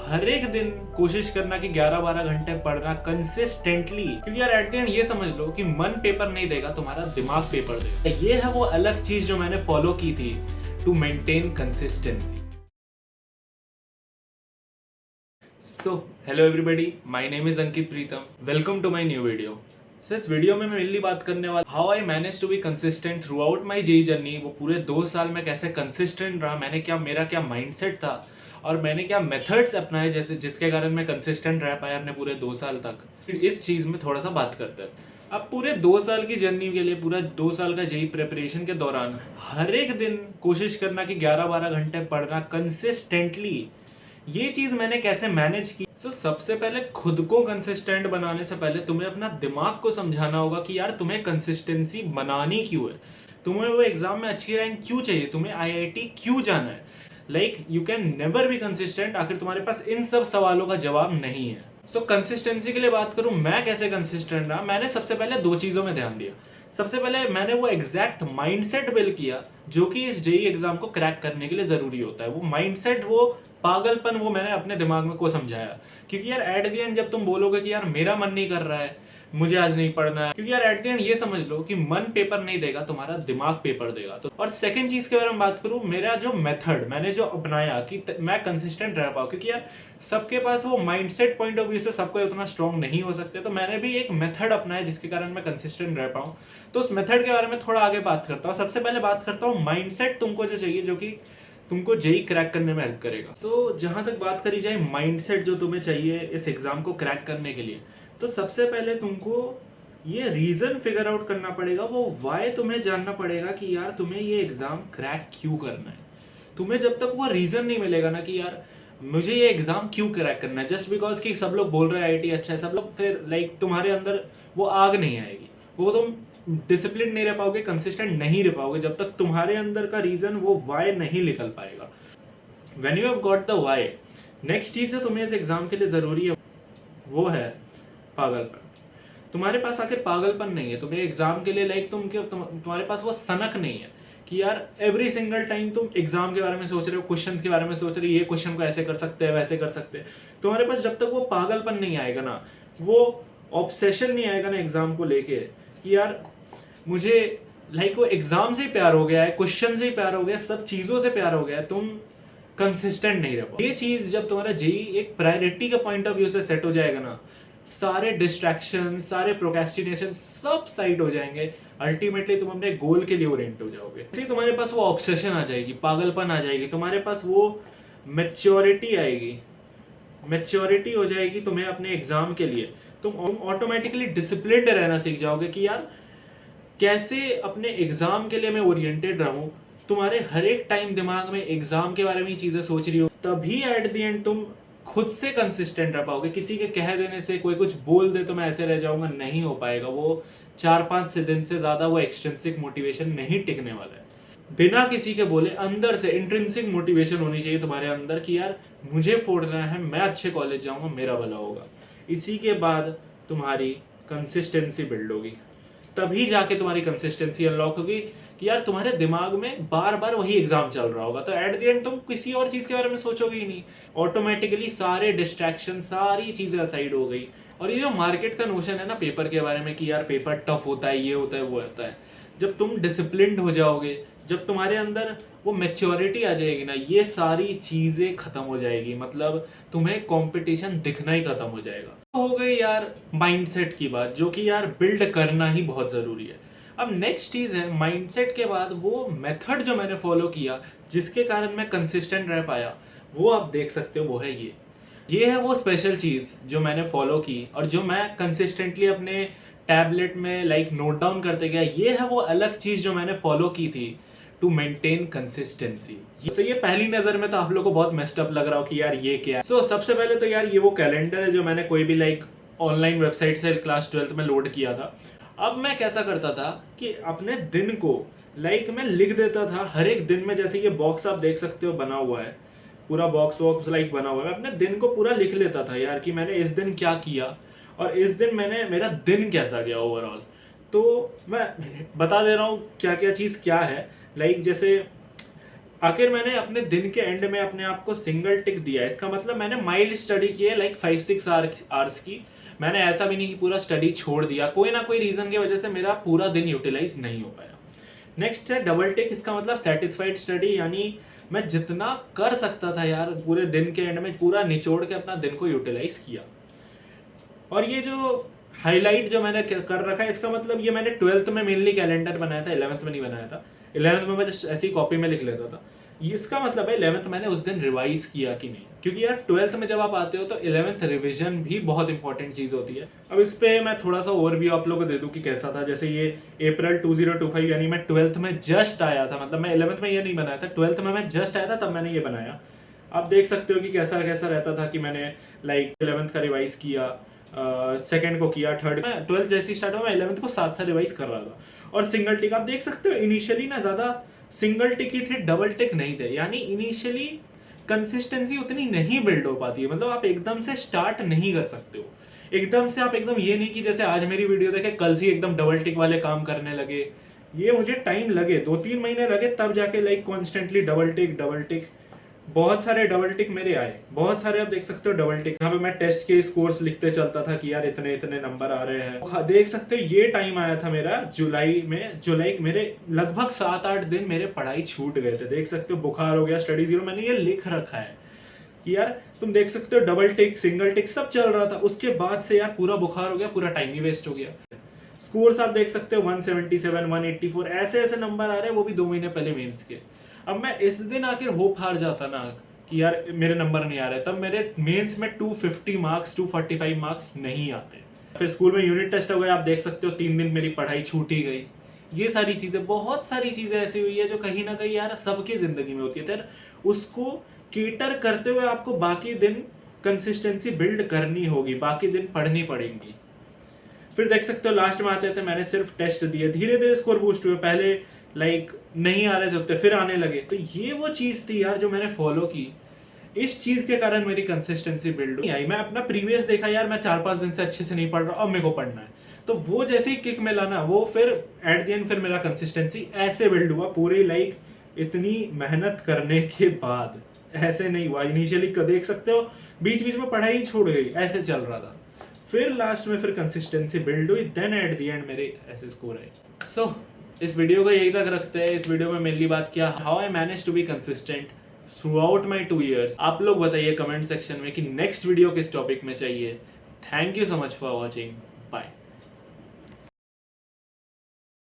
हर एक दिन कोशिश करना कि 11-12 घंटे पढ़ना कंसिस्टेंटली, क्योंकि यार एट द एंड ये समझ लो कि मन पेपर नहीं देगा, तुम्हारा दिमाग पेपर देगा। ये है वो अलग चीज जो मैंने फॉलो की थी to maintain consistency. So hello everybody, my name is Ankit Pritam, welcome to my new video. So इस वीडियो में मैं मेनली बात करने वाला how I manage to be consistent throughout my JEE journey. वो पूरे 2 साल में कैसे कंसिस्टेंट रहा, मेरा क्या माइंडसेट था और मैंने क्या मेथड्स अपनाए जैसे जिसके कारण मैं कंसिस्टेंट रह पाया अपने पूरे 2 साल तक। फिर इस चीज में थोड़ा सा बात करते हैं। अब पूरे 2 साल की जर्नी के लिए, पूरा 2 साल का जेई प्रिपरेशन के दौरान हर एक दिन कोशिश करना कि 11-12 घंटे पढ़ना कंसिस्टेंटली, ये चीज मैंने कैसे मैनेज की। सबसे पहले खुद को कंसिस्टेंट बनाने से पहले तुम्हें अपना दिमाग को समझाना होगा कि यार तुम्हें कंसिस्टेंसी बनानी क्यों है, तुम्हें वो एग्जाम में अच्छी रैंक क्यों चाहिए, तुम्हें आईआईटी क्यों जाना है। You can never be consistent आखिर तुम्हारे पास इन सब सवालों का जवाब नहीं है। कंसिस्टेंसी के लिए बात करूं, मैं कैसे कंसिस्टेंट रहा। मैंने सबसे पहले 2 चीजों में ध्यान दिया। सबसे पहले मैंने वो एग्जैक्ट माइंडसेट बिल्ड किया जो कि इस जेई एग्जाम को क्रैक करने के लिए जरूरी होता है। वो माइंडसेट, वो पागलपन, वो मैंने अपने दिमाग में को समझाया। क्योंकि यार एट द एंड जब तुम बोलोगे कि यार मेरा मन नहीं कर रहा है, मुझे आज नहीं पढ़ना है, क्योंकि यार एट द एंड ये समझ लो कि मन पेपर नहीं देगा, तुम्हारा दिमाग पेपर देगा। तो और सेकंड चीज के बारे में बात करूं, मेरा जो मेथड मैंने जो अपनाया कि मैं कंसिस्टेंट रह पाऊं, क्योंकि यार सबके पास वो माइंडसेट पॉइंट ऑफ व्यू से सबको उतना स्ट्रांग नहीं हो सकते। तो मैंने भी एक मेथड अपनाया जिसके कारण मैं कंसिस्टेंट रह पाऊं। तो उस मेथड के बारे में थोड़ा आगे बात करता हूँ। सबसे पहले बात करता हूँ माइंडसेट तुमको जो चाहिए, जो कि तुमको जेई क्रैक करने में हेल्प करेगा। जहां तक बात करी जाए माइंडसेट जो तुम्हें चाहिए इस एग्जाम को क्रैक करने के लिए, तो सबसे पहले तुमको ये रीजन फिगर आउट करना पड़ेगा, वो वाई तुम्हें जानना पड़ेगा कि यार तुम्हें ये एग्जाम क्रैक क्यों करना है। तुम्हें जब तक वो रीजन नहीं मिलेगा ना कि यार मुझे ये एग्जाम क्यों क्रैक करना है, जस्ट बिकॉज कि सब लोग बोल रहे हैं आईआईटी अच्छा है, सब लोग, फिर तुम्हारे अंदर वो आग नहीं आएगी, वो तुम डिसिप्लिन नहीं रह पाओगे, कंसिस्टेंट नहीं रह पाओगे जब तक तुम्हारे अंदर का रीजन वो वाई नहीं निकल पाएगा। When you have got the y, next चीज जो तुम्हें इस एग्जाम के लिए जरूरी है वो है पागलपन। तुम्हारे पास आखिर पागलपन नहीं है तुम्हें एग्जाम के लिए, तुम्हारे पास वो सनक नहीं है कि यार एवरी सिंगल टाइम तुम एग्जाम के बारे में सोच रहे हो, क्वेश्चंस के बारे में सोच रहे हो, ये क्वेश्चन को ऐसे कर सकते हैं, वैसे कर सकते हैं। तुम्हारे पास जब तक वो पागलपन नहीं आएगा ना, वो ऑब्सेशन नहीं आएगा ना एग्जाम को लेके कि यार मुझे वो एग्जाम से ही प्यार हो गया है, क्वेश्चन से ही प्यार हो गया, सब चीजों से प्यार हो गया है, तुम कंसिस्टेंट नहीं रह पाओ। ये चीज जब तुम्हारा जेई एक प्रायोरिटी के पॉइंट ऑफ व्यू से सेट हो जाएगा ना, सारे डिस्ट्रैक्शन, सारे प्रोक्रेस्टिनेशन सब साइड हो जाएंगे। अल्टीमेटली तुम अपने गोल के लिए ओरिएंट हो जाओगे। इसी तुम्हारे पास वो ऑब्सेशन आ जाएगी, पागलपन आ जाएगी, तुम्हारे पास वो मैच्योरिटी आएगी, मैच्योरिटी हो जाएगी तुम्हें अपने एग्जाम के लिए। तुम ऑटोमेटिकली डिसिप्लिन्ड रहना सीख जाओगे कि यार कैसे अपने एग्जाम के लिए मैं ओरिएंटेड रहूं। तुम्हारे हर एक टाइम दिमाग में एग्जाम के बारे में ही चीजें सोच रही हो, तभी एट द एंड तुम खुद से कंसिस्टेंट रह पाओगे। किसी के कह देने से, कोई कुछ बोल दे तो मैं ऐसे रह जाऊंगा, नहीं हो पाएगा। वो 4-5 दिन से ज्यादा वो एक्सट्रिंसिक मोटिवेशन नहीं टिकने वाला है। बिना किसी के बोले अंदर से इंट्रिंसिक मोटिवेशन होनी चाहिए तुम्हारे अंदर कि यार मुझे फोड़ना है, मैं अच्छे कॉलेज जाऊंगा, मेरा भला होगा। इसी के बाद तुम्हारी कंसिस्टेंसी बिल्ड होगी, तभी जाके तुम्हारी कंसिस्टेंसी अनलॉक होगी कि यार तुम्हारे दिमाग में बार बार वही एग्जाम चल रहा होगा, तो एट द एंड तुम किसी और चीज के बारे में सोचोगे ही नहीं। ऑटोमेटिकली सारे डिस्ट्रैक्शन, सारी चीजें असाइड हो गई। और ये जो मार्केट का नोशन है ना पेपर के बारे में कि यार पेपर टफ होता है, ये होता है, वो होता है, जब तुम डिसिप्लिन्ड हो जाओगे, जब तुम्हारे अंदर वो मैच्योरिटी आ जाएगी ना, ये सारी चीजें खत्म हो जाएगी। मतलब तुम्हें कंपटीशन दिखना ही खत्म हो जाएगा। हो गई यार माइंडसेट की बात, जो कि यार बिल्ड करना ही बहुत जरूरी है। अब नेक्स्ट चीज है माइंडसेट के बाद वो मेथड जो मैंने फॉलो किया जिसके कारण मैं कंसिस्टेंट रह पाया, वो आप देख सकते हो, वो है ये है वो स्पेशल चीज जो मैंने फॉलो की और जो मैं कंसिस्टेंटली अपने टैबलेट में नोट डाउन करते गया। ये है वो अलग चीज जो मैंने फॉलो की थी टू मेंटेन कंसिस्टेंसी। ये पहली नजर में तो आप लोगों को बहुत मेस्ड अप लग रहा हो कि यार ये क्या है। सबसे पहले तो यार ये वो कैलेंडर है जो मैंने कोई भी ऑनलाइन वेबसाइट से क्लास 12th में लोड किया था। अब मैं कैसा करता था कि अपने दिन को मैं लिख देता था हर एक दिन में। जैसे ये बॉक्स आप देख सकते हो बना हुआ है, पूरा बॉक्स वॉक्स बना हुआ है। अपने दिन को पूरा लिख लेता था यार कि मैंने इस दिन क्या किया और इस दिन मेरा दिन कैसा गया ओवरऑल। तो मैं बता दे रहा हूँ क्या क्या चीज़ क्या है। जैसे आखिर मैंने अपने दिन के एंड में अपने आप को सिंगल टिक दिया, इसका मतलब मैंने माइल्ड स्टडी की है, लाइक 5-6 आवर्स की। मैंने ऐसा भी नहीं कि पूरा स्टडी छोड़ दिया, कोई ना कोई रीजन की वजह से मेरा पूरा दिन यूटिलाइज नहीं हो पाया। नेक्स्ट है डबल टिक, इसका मतलब सेटिस्फाइड स्टडी, यानी मैं जितना कर सकता था यार पूरे दिन के एंड में पूरा निचोड़ के अपना दिन को यूटिलाइज किया। और ये जो हाईलाइट जो मैंने कर रखा है, इसका मतलब ये मैंने 12th में मेनली कैलेंडर बनाया था, 11th में नहीं बनाया था। 11th में मैं जस्ट ऐसी कॉपी में लिख लेता था। इसका मतलब है 11th मैंने उस दिन रिवाइज किया कि नहीं, क्योंकि यार 12th में जब आप आते हो तो 11th रिवीजन भी बहुत इंपॉर्टेंट चीज होती है। अब इस पे मैं थोड़ा सा ओवरव्यू आप लोगों को दे दूं कि कैसा था। जैसे ये अप्रैल 2025, यानी मैं 12th में जस्ट आया था, मतलब मैं 11th में ये नहीं बनाया था, 12th में मैं जस्ट आया था तब मैंने ये बनाया। आप देख सकते हो कि कैसा कैसा रहता था कि मैंने लाइक 11th का रिवाइज किया, सेकंड को किया, थर्ड में 12th जैसे स्टार्ट हुआ मैं 11th को साथ साथ रिवाइज कर रहा था। और सिंगल टिक आप देख सकते हो, इनिशियली ना ज्यादा सिंगल टिक ही थे, डबल टिक नहीं थे, यानी इनिशियली कंसिस्टेंसी उतनी नहीं बिल्ड हो पाती है। मतलब आप एकदम से स्टार्ट नहीं कर सकते हो, एकदम से आप एकदम ये नहीं कि जैसे आज मेरी वीडियो देखे कल से एकदम डबल टिक वाले काम करने लगे। ये मुझे टाइम लगे, 2-3 महीने लगे, तब जाके लाइक कॉन्स्टेंटली डबल टिक। बहुत सारे डबल टिक मेरे आए, बहुत सारे आप देख सकते हो डबल टिक। यहाँ पे मैं टेस्ट के स्कोर्स लिखते चलता था कि यार इतने इतने नंबर आ रहे हैं। देख सकते हो ये टाइम आया था मेरा जुलाई में, जुलाई मेरे लगभग 7-8 दिन मेरे पढ़ाई छूट गए थे। देख सकते हो बुखार हो गया, स्टडी जीरो, मैंने ये लिख रखा है कि यार तुम देख सकते हो डबल टिक सिंगल टिक सब चल रहा था, उसके बाद से यार पूरा बुखार हो गया, पूरा टाइम ही वेस्ट हो गया। स्कोर्स आप देख सकते हो 177, 184 ऐसे ऐसे नंबर आ रहे हैं, वो भी 2 महीने पहले मेंस के। अब मैं इस दिन आखिर होप हार जाता ना कि यार मेरे नंबर नहीं आ रहे, तब मेरे मेंस में 250 मार्क्स 245 मार्क्स नहीं आते। फिर स्कूल में यूनिट टेस्ट हो गया, आप देख सकते हो 3 दिन मेरी पढ़ाई छूटी गई। ये सारी चीजें, बहुत सारी चीजें ऐसी हुई है जो कहीं ना कहीं यार सबकी जिंदगी में होती है। तो उसको केटर करते हुए आपको बाकी दिन कंसिस्टेंसी बिल्ड करनी होगी, बाकी दिन पढ़नी पड़ेंगी। फिर देख सकते हो लास्ट में आते थे, मैंने सिर्फ टेस्ट दिए, धीरे धीरे स्कोर बूस्ट हुए। पहले लाइक नहीं आ रहे थे, फिर आने लगे। तो ये वो चीज थी यार जो मैंने फॉलो की, इस चीज के कारण मेरी कंसिस्टेंसी बिल्ड नहीं आई। मैं अपना प्रीवियस देखा यार, मैं 4-5 दिन से अच्छे से नहीं पढ़ रहा, अब मेरे को पढ़ना है, तो वो जैसे ही किक मिला ना, वो फिर एट द एंड फिर मेरा कंसिस्टेंसी ऐसे बिल्ड हुआ पूरी लाइक इतनी मेहनत करने के बाद। ऐसे नहीं हुआ इनिशियली, देख सकते हो बीच बीच में पढ़ाई छोड़ गई, ऐसे चल रहा था। फिर लास्ट में फिर कंसिस्टेंसी बिल्ड हुई, देन एट द एंड मेरे ऐसे स्कोर आए। सो इस वीडियो को यही तक रखते हैं। इस वीडियो में मेनली बात किया how I manage to be consistent throughout my 2 years। आप लोग बताइए कमेंट सेक्शन में कि नेक्स्ट वीडियो किस टॉपिक में चाहिए। Thank you so much for watching, bye.